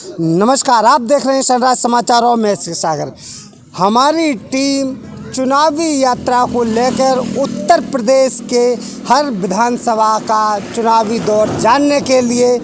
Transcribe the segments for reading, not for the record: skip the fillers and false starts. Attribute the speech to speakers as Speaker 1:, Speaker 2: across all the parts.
Speaker 1: नमस्कार, आप देख रहे हैं सनराइज समाचार और मैं श्री सागर। हमारी टीम चुनावी यात्रा को लेकर उत्तर प्रदेश के हर विधानसभा का चुनावी दौर जानने के लिए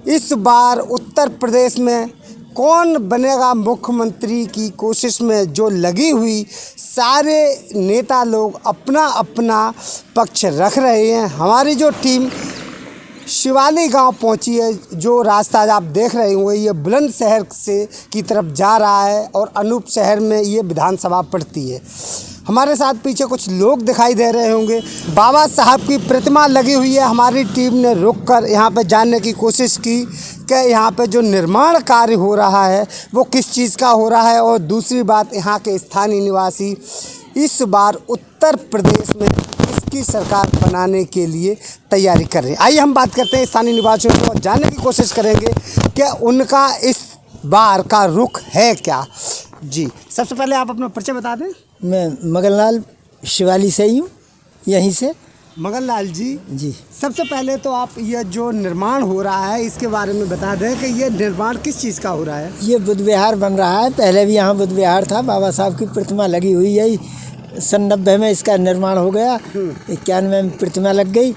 Speaker 1: इस बार उत्तर प्रदेश में कौन बनेगा मुख्यमंत्री की कोशिश में जो लगी हुई सारे नेता लोग अपना अपना पक्ष रख रहे हैं। हमारी जो टीम शिवाली गांव पहुंची है, जो रास्ता आप देख रहे होंगे ये बुलंदशहर से की तरफ जा रहा है और अनूप शहर में ये विधानसभा पड़ती है। हमारे साथ पीछे कुछ लोग दिखाई दे रहे होंगे। बाबा साहब की प्रतिमा लगी हुई है। हमारी टीम ने रुककर यहाँ पे जानने की कोशिश की कि यहाँ पे जो निर्माण कार्य हो रहा है वो किस चीज़ का हो रहा है। और दूसरी बात, यहाँ के स्थानीय निवासी इस बार उत्तर प्रदेश में इसकी सरकार बनाने के लिए तैयारी कर रहे हैं। आइए हम बात करते हैं स्थानीय निवासियों को और जानने की कोशिश करेंगे कि उनका इस बार का रुख है क्या। जी, सबसे पहले आप अपना परिचय बता दें।
Speaker 2: मैं मगनलाल शिवाली से ही हूँ, यहीं से।
Speaker 1: मगनलाल जी, सबसे पहले तो आप ये जो निर्माण हो रहा है इसके बारे में बता दें कि ये निर्माण किस चीज़ का हो रहा है।
Speaker 2: ये बुद्ध विहार बन रहा है। पहले भी यहाँ बुद्ध विहार था, बाबा साहब की प्रतिमा लगी हुई है। सन 90 में इसका निर्माण हो गया, 91 में प्रतिमा लग गई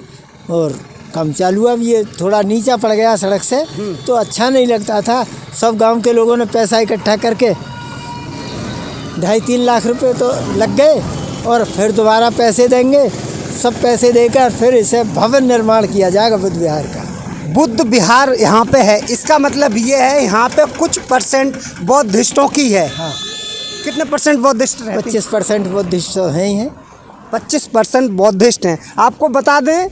Speaker 2: और काम चालू। अब ये थोड़ा नीचा पड़ गया सड़क से, तो अच्छा नहीं लगता था। सब गांव के लोगों ने पैसा इकट्ठा करके 2.5-3 लाख रुपए तो लग गए और फिर दोबारा पैसे देंगे। सब पैसे देकर फिर इसे भवन निर्माण किया जाएगा बुद्ध विहार का।
Speaker 1: बुद्ध विहार यहाँ पे है, इसका मतलब ये है यहाँ पे कुछ परसेंट बौद्धिस्टों की है।
Speaker 2: हाँ।
Speaker 1: कितने परसेंट बौद्धिस्ट रहते हैं?
Speaker 2: 25% बुद्धिस्ट हैं ही हैं।
Speaker 1: 25% बौद्धिस्ट हैं। आपको बता दें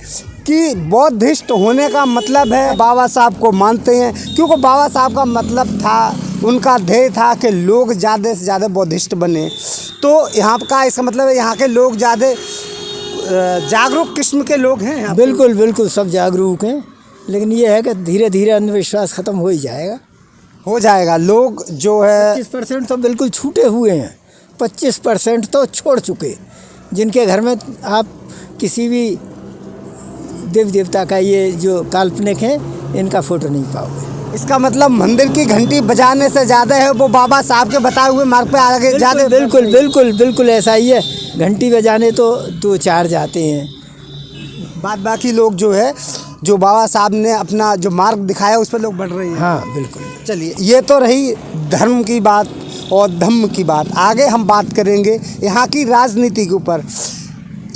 Speaker 1: कि बौद्धिस्ट होने का मतलब है बाबा साहब को मानते हैं, क्योंकि बाबा साहब का मतलब था, उनका ध्येय था कि लोग ज़्यादा से ज़्यादा बौद्धिस्ट बने। तो यहाँ का इसका मतलब है यहाँ के लोग ज़्यादा जागरूक किस्म के लोग हैं।
Speaker 2: बिल्कुल बिल्कुल, सब जागरूक हैं, लेकिन ये है कि धीरे धीरे अंधविश्वास ख़त्म हो ही जाएगा। लोग जो है 25% तो बिल्कुल छूटे हुए हैं, 25% तो छोड़ चुके। जिनके घर में आप किसी भी देव देवता का ये जो काल्पनिक है इनका फोटो नहीं पाओगे।
Speaker 1: इसका मतलब मंदिर की घंटी बजाने से ज़्यादा है वो बाबा साहब के बताए हुए मार्ग पे आगे ज़्यादा।
Speaker 2: बिल्कुल बिल्कुल बिल्कुल ऐसा ही है। घंटी बजाने तो 2-4 जाते हैं,
Speaker 1: बाद बाकी लोग जो है जो बाबा साहब ने अपना जो मार्ग दिखाया उस पर लोग बढ़ रहे हैं।
Speaker 2: हाँ बिल्कुल।
Speaker 1: चलिए, ये तो रही धर्म की बात और धम्म की बात। आगे हम बात करेंगे यहाँ की राजनीति के ऊपर।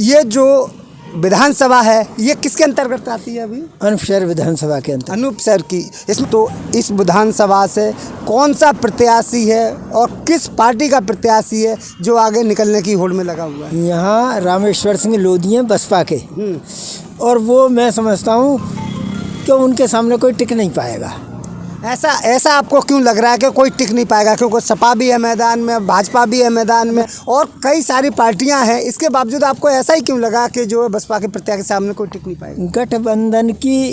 Speaker 1: ये जो विधानसभा है ये किसके अंतर्गत आती है? अभी
Speaker 2: अनूप शहर विधानसभा के अंतर्गत।
Speaker 1: अनूप शहर की। इसमें तो इस विधानसभा से कौन सा प्रत्याशी है और किस पार्टी का प्रत्याशी है जो आगे निकलने की होड़ में लगा हुआ है?
Speaker 2: यहाँ रामेश्वर सिंह लोधी हैं बसपा के, और वो मैं समझता हूँ कि उनके सामने कोई टिक नहीं पाएगा।
Speaker 1: ऐसा आपको क्यों लग रहा है कि कोई टिक नहीं पाएगा? क्योंकि सपा भी है मैदान में, भाजपा भी है मैदान में और कई सारी पार्टियां हैं, इसके बावजूद आपको ऐसा ही क्यों लगा कि जो है बसपा के प्रत्याशी के सामने कोई टिक नहीं पाएगा?
Speaker 2: गठबंधन की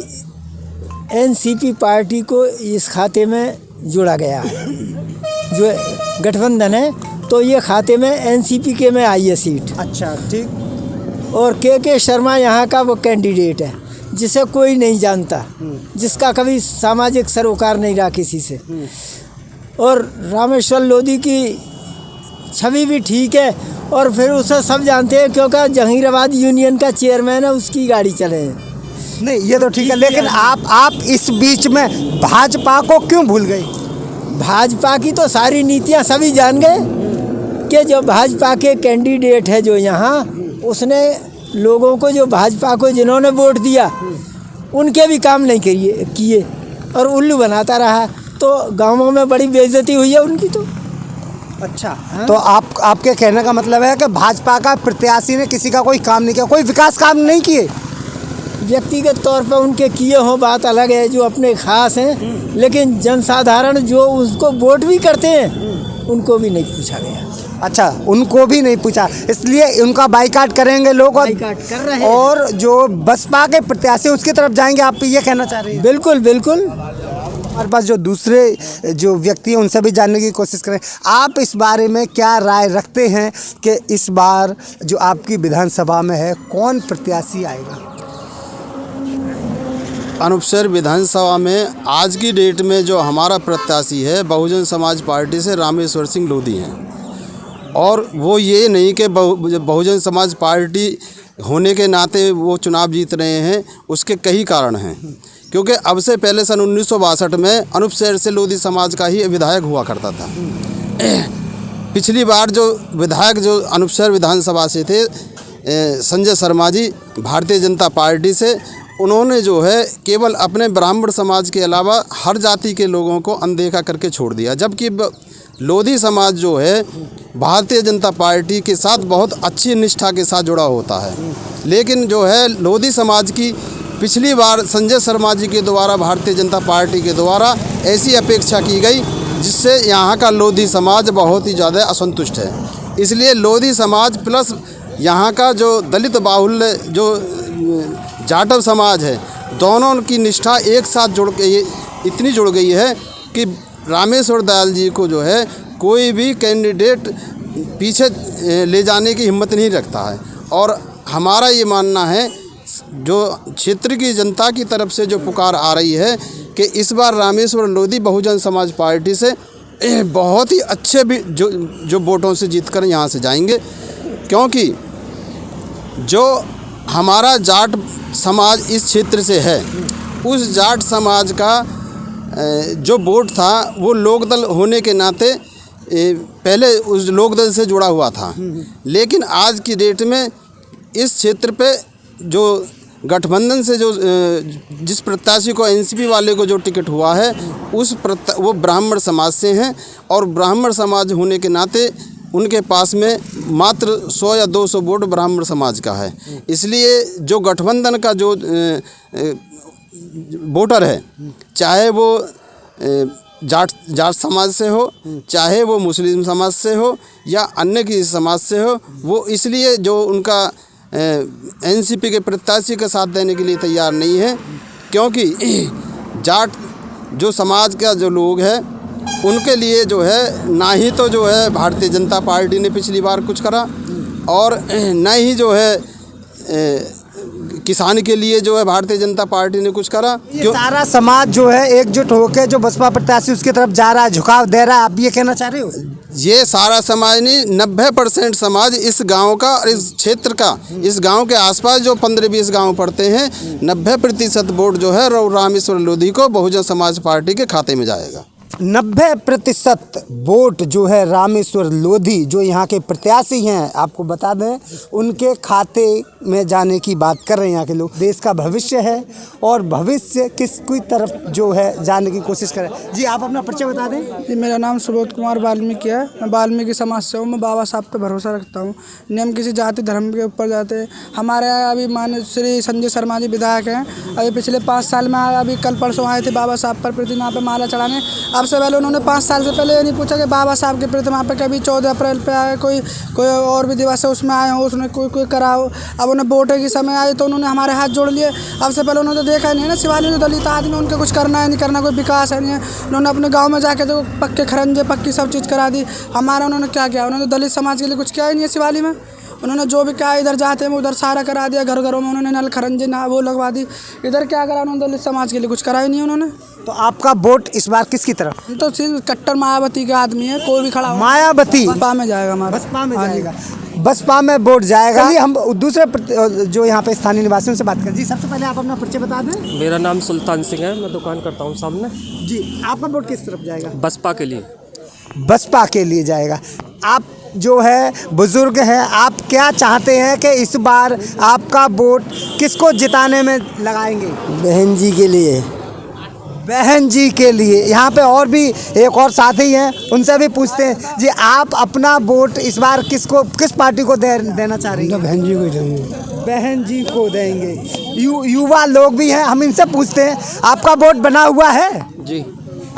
Speaker 2: एनसीपी पार्टी को इस खाते में जोड़ा गया है। जो गठबंधन है तो ये खाते में एनसीपी के में आई है सीट।
Speaker 1: अच्छा, ठीक।
Speaker 2: और के शर्मा यहाँ का वो कैंडिडेट है जिसे कोई नहीं जानता, जिसका कभी सामाजिक सरोकार नहीं रहा किसी से। और रामेश्वर लोधी की छवि भी ठीक है, और फिर उसे सब जानते हैं क्योंकि जहीराबाद यूनियन का चेयरमैन है, उसकी गाड़ी चले हैं।
Speaker 1: नहीं, ये तो ठीक है, लेकिन आप इस बीच में भाजपा को क्यों भूल गए?
Speaker 2: भाजपा की तो सारी नीतियाँ सभी जान गए कि जो भाजपा के कैंडिडेट है जो यहाँ, उसने लोगों को, जो भाजपा को जिन्होंने वोट दिया उनके भी काम नहीं किए और उल्लू बनाता रहा, तो गांवों में बड़ी बेइज्जती हुई है उनकी तो।
Speaker 1: अच्छा, हाँ? तो आपके कहने का मतलब है कि भाजपा का प्रत्याशी ने किसी का कोई काम नहीं किया, कोई विकास काम नहीं किए?
Speaker 2: व्यक्तिगत तौर पर उनके किए हों बात अलग है, जो अपने खास हैं, लेकिन जनसाधारण जो उसको वोट भी करते हैं उनको भी नहीं पूछा गया।
Speaker 1: अच्छा, उनको भी नहीं पूछा, इसलिए उनका बाइकाट करेंगे लोग
Speaker 2: बाइकाट कर रहे हैं।
Speaker 1: और जो बसपा के प्रत्याशी उसकी तरफ जाएंगे, आप ये कहना चाह रहे हैं?
Speaker 2: बिल्कुल बिल्कुल।
Speaker 1: हमारे पास जो दूसरे जो व्यक्ति हैं उनसे भी जानने की कोशिश करें। आप इस बारे में क्या राय रखते हैं कि इस बार जो आपकी विधानसभा में है कौन प्रत्याशी आएगा?
Speaker 3: अनूपशहर विधानसभा में आज की डेट में जो हमारा प्रत्याशी है बहुजन समाज पार्टी से रामेश्वर सिंह लोधी हैं। और वो ये नहीं कि बहुजन समाज पार्टी होने के नाते वो चुनाव जीत रहे हैं, उसके कई कारण हैं। क्योंकि अब से पहले सन 1962 में अनूपशहर से लोधी समाज का ही विधायक हुआ करता था। पिछली बार जो विधायक जो अनूपशहर विधानसभा से थे संजय शर्मा जी भारतीय जनता पार्टी से, उन्होंने जो है केवल अपने ब्राह्मण समाज के अलावा हर जाति के लोगों को अनदेखा करके छोड़ दिया। जबकि लोधी समाज जो है भारतीय जनता पार्टी के साथ बहुत अच्छी निष्ठा के साथ जुड़ा होता है। लेकिन जो है लोधी समाज की पिछली बार संजय शर्मा जी के द्वारा भारतीय जनता पार्टी के द्वारा ऐसी अपेक्षा की गई जिससे यहाँ का लोधी समाज बहुत ही ज़्यादा असंतुष्ट है। इसलिए लोधी समाज प्लस यहाँ का जो दलित बाहुल्य जो जाटव समाज है, दोनों की निष्ठा एक साथ जुड़ के इतनी जुड़ गई है कि रामेश्वर दयाल जी को जो है कोई भी कैंडिडेट पीछे ले जाने की हिम्मत नहीं रखता है। और हमारा ये मानना है जो क्षेत्र की जनता की तरफ से जो पुकार आ रही है कि इस बार रामेश्वर लोधी बहुजन समाज पार्टी से बहुत ही अच्छे भी जो वोटों से जीतकर यहाँ से जाएंगे। क्योंकि जो हमारा जाट समाज इस क्षेत्र से है, उस जाट समाज का जो वोट था वो लोकदल होने के नाते पहले उस लोकदल से जुड़ा हुआ था। लेकिन आज की डेट में इस क्षेत्र पे जो गठबंधन से जो जिस प्रत्याशी को एनसीपी वाले को जो टिकट हुआ है वो ब्राह्मण समाज से हैं। और ब्राह्मण समाज होने के नाते उनके पास में मात्र 100 या 200 वोट ब्राह्मण समाज का है। इसलिए जो गठबंधन का जो वोटर है, चाहे वो जाट समाज से हो, चाहे वो मुस्लिम समाज से हो या अन्य किसी समाज से हो, वो इसलिए जो उनका एनसीपी के प्रत्याशी का साथ देने के लिए तैयार नहीं है। क्योंकि जाट जो समाज का जो लोग हैं उनके लिए जो है ना ही तो जो है भारतीय जनता पार्टी ने पिछली बार कुछ करा और न ही जो है किसान के लिए जो है भारतीय जनता पार्टी ने कुछ करा।
Speaker 1: ये सारा समाज जो है एकजुट होकर जो बसपा प्रत्याशी उसकी तरफ जा रहा है, झुकाव दे रहा है, आप ये कहना चाह रहे हो?
Speaker 3: ये सारा समाज नहीं, 90% समाज इस गांव का और इस क्षेत्र का, इस गांव के आसपास जो 15-20 गांव पड़ते हैं, 90% वोट जो है रामेश्वर लोधी को बहुजन समाज पार्टी के खाते में जाएगा।
Speaker 1: 90% वोट जो है रामेश्वर लोधी जो यहाँ के प्रत्याशी हैं, आपको बता दें उनके खाते में जाने की बात कर रहे हैं यहाँ के लोग। देश का भविष्य है और भविष्य किसकी तरफ जो है जाने की कोशिश करें। जी आप अपना परिचय बता दें।
Speaker 4: जी मेरा नाम सुबोध कुमार वाल्मीकि है। मैं वाल्मीकि समाज से हूँ। मैं बाबा साहब पे भरोसा रखता हूँ। नियम किसी जाति धर्म के ऊपर जाते हैं। हमारे यहाँ अभी माननीय श्री संजय शर्मा जी विधायक हैं। अभी पिछले 5 साल में अभी कल परसों आए थे बाबा साहब पर प्रतिमा पर माला चढ़ाने। अब से पहले उन्होंने 5 साल से पहले ये नहीं पूछा कि बाबा साहब की प्रतिमा पर कभी 14 अप्रैल पे आए, कोई और भी दिवस है उसमें आए हो, उसने कोई करा हो। अब उन्हें वोट के समय आए तो उन्होंने हमारे हाथ जोड़ लिए। अब से पहले उन्होंने देखा नहीं है ना शिवालय में दलित आदमी, उनके कुछ करना है नहीं करना, कोई विकास है नहीं है। उन्होंने अपने गाँव में जाके तो पक्के खरंजे पक्की सब चीज़ करा दी। हमारा उन्होंने क्या किया? उन्होंने दलित समाज के लिए कुछ किया ही नहीं है। शिवालय में उन्होंने जो भी क्या इधर जाते हैं उधर सारा करा दिया। घर घरों में उन्होंने नल खरंजे ना वो लगवा दी। इधर क्या करा उन्होंने? दलित समाज के लिए कुछ करा ही नहीं उन्होंने।
Speaker 1: तो आपका वोट इस बार किसकी तरफ?
Speaker 4: तो सिर्फ कट्टर मायावती के आदमी है। कोई भी खड़ा
Speaker 1: मायावती
Speaker 4: बसपा में जाएगा हमारा।
Speaker 1: बसपा में जाएगा, बसपा में वोट जाएगा। चलिए हम दूसरे जो यहाँ पे स्थानीय निवासियों से बात करें। जी सबसे पहले आप अपना परिचय बता दें।
Speaker 5: मेरा नाम सुल्तान सिंह है। मैं दुकान करता हूँ सामने।
Speaker 1: जी आपका वोट किस तरफ जाएगा?
Speaker 5: बसपा के लिए।
Speaker 1: बसपा के लिए जाएगा। आप जो है बुजुर्ग हैं, आप क्या चाहते हैं कि इस बार आपका वोट किसको जिताने में लगाएंगे?
Speaker 2: बहन जी के लिए।
Speaker 1: बहन जी के लिए। यहाँ पे और भी एक और साथी हैं, उनसे भी पूछते हैं। जी आप अपना वोट इस बार किस पार्टी को देना चाह रही हैं?
Speaker 2: बहन जी को देंगे।
Speaker 1: बहन जी को देंगे। युवा लोग भी हैं, हम इनसे पूछते हैं आपका वोट बना हुआ है?
Speaker 5: जी।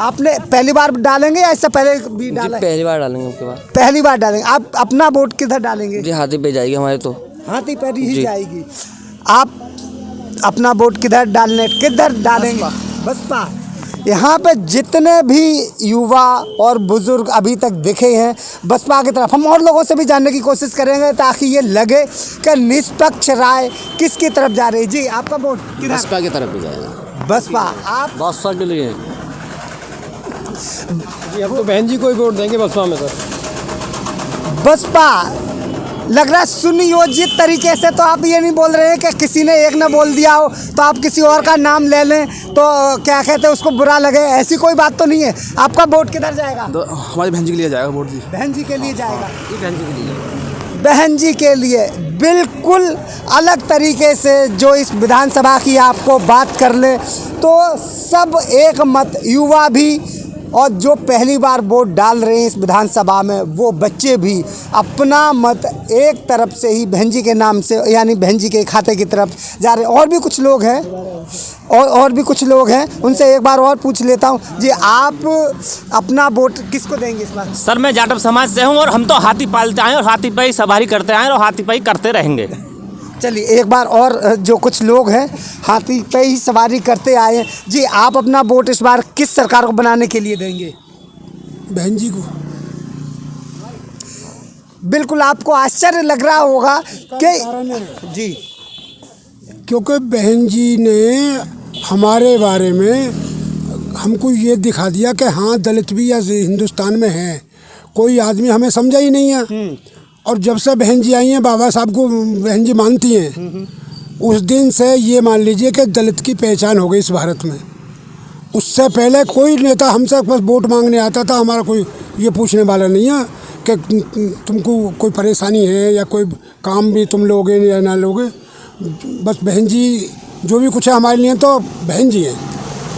Speaker 1: आपने पहली बार डालेंगे या इससे पहले भी डाला?
Speaker 5: पहली बार डालेंगे। उसके बाद
Speaker 1: पहली बार डालेंगे। आप अपना वोट किधर डालेंगे?
Speaker 5: जी हाथी पे जाएगी हमारे तो।
Speaker 1: हाथी पर ही जाएगी। आप अपना वोट किधर डालेंगे? बसपा। यहाँ पे जितने भी युवा और बुजुर्ग अभी तक दिखे हैं बसपा की तरफ। हम और लोगों से भी जानने की कोशिश करेंगे ताकि ये लगे कि निष्पक्ष राय किसकी तरफ जा रही है। जी आपका वोट किधर?
Speaker 6: बसपा की तरफ भी जाएगा।
Speaker 1: बसपा। आप
Speaker 6: बसपा के लिए जी, हम तो बहन जी को ही वोट देंगे बसपा में सर।
Speaker 1: बसपा लग रहा है सुनियोजित तरीके से। तो आप ये नहीं बोल रहे हैं कि किसी ने एक ने बोल दिया हो तो आप किसी और का नाम ले लें तो क्या कहते हैं उसको बुरा लगे, ऐसी कोई बात तो नहीं है। आपका वोट किधर जाएगा?
Speaker 3: तो हमारी बहन जी के लिए जाएगा वोट जी।
Speaker 1: बहन जी के लिए जाएगा।
Speaker 5: बहन जी के लिए।
Speaker 1: बहन जी के लिए बिल्कुल अलग तरीके से जो इस विधानसभा की आपको बात कर ले तो सब एक मत, युवा भी और जो पहली बार वोट डाल रहे हैं इस विधानसभा में वो बच्चे भी अपना मत एक तरफ से ही बहन जी के नाम से यानी बहन जी के खाते की तरफ जा रहे हैं। और भी कुछ लोग हैं और भी कुछ लोग हैं, उनसे एक बार और पूछ लेता हूं जी, आप अपना वोट किसको देंगे इस बार?
Speaker 7: सर मैं जाटव समाज से हूँ और हम तो हाथी पालते आए और हाथी पे ही सवारी करते आए और हाथी पे ही करते रहेंगे।
Speaker 1: चलिए एक बार और जो कुछ लोग हैं हाथी पे ही सवारी करते आए हैं जी, आप अपना वोट इस बार किस सरकार को बनाने के लिए देंगे?
Speaker 8: बहन जी को।
Speaker 1: बिल्कुल आपको आश्चर्य लग रहा होगा कि जी,
Speaker 8: क्योंकि बहन जी ने हमारे बारे में हमको ये दिखा दिया कि हाँ दलित भी या हिंदुस्तान में है, कोई आदमी हमें समझा ही नहीं है। और जब से बहन जी आई हैं, बाबा साहब को बहन जी मानती हैं, उस दिन से ये मान लीजिए कि दलित की पहचान हो गई इस भारत में। उससे पहले कोई नेता हमसे बस वोट मांगने आता था, हमारा कोई ये पूछने वाला नहीं है कि तुमको कोई परेशानी है या कोई काम भी तुम लोगे या ना लोगे। बस बहन जी जो भी कुछ है हमारे लिए तो बहन जी हैं।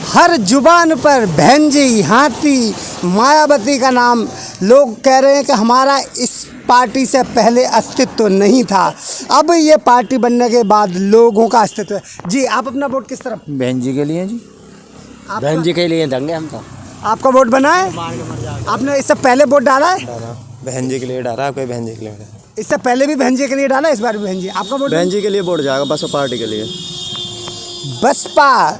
Speaker 1: हर जुबान पर बहन जी, हाथी, मायावती का नाम। लोग कह रहे हैं कि हमारा इस पार्टी से पहले अस्तित्व नहीं था, अब ये पार्टी बनने के बाद लोगों का अस्तित्व है। जी आप अपना वोट किस तरफ?
Speaker 2: बहन जी के लिए जी,
Speaker 1: बहन जी
Speaker 2: के लिए देंगे हम तो।
Speaker 1: आपका वोट बना है? आपने इससे पहले वोट डाला है?
Speaker 3: बहन जी के लिए डाला, कोई बहन जी के लिए डाला।
Speaker 1: इससे पहले भी बहन जी के लिए डाला, इस बार भी बहन जी। आपका वोट?
Speaker 3: बहन जी के लिए वोट जाएगा, बसपा पार्टी के लिए।
Speaker 1: बसपा।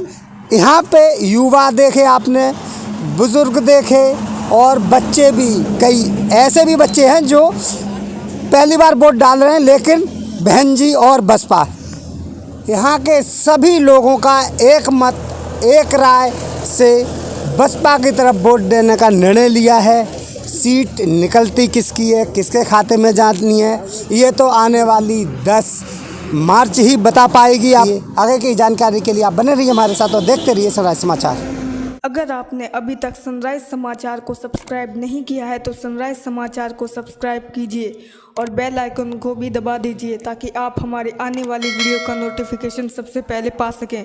Speaker 1: यहाँ पे युवा देखे आपने, बुजुर्ग देखे और बच्चे भी, कई ऐसे भी बच्चे हैं जो पहली बार वोट डाल रहे हैं, लेकिन बहन जी और बसपा, यहाँ के सभी लोगों का एक मत, एक राय से बसपा की तरफ वोट देने का निर्णय लिया है। सीट निकलती किसकी है, किसके खाते में जानी है, ये तो आने वाली 10 मार्च ही बता पाएगी। आप आगे की जानकारी के लिए आप बने रहिए हमारे साथ और देखते रहिए सनराइज समाचार।
Speaker 9: अगर आपने अभी तक सनराइज समाचार को सब्सक्राइब नहीं किया है तो सनराइज समाचार को सब्सक्राइब कीजिए और बेल आइकन को भी दबा दीजिए ताकि आप हमारे आने वाली वीडियो का नोटिफिकेशन सबसे पहले पा सकें।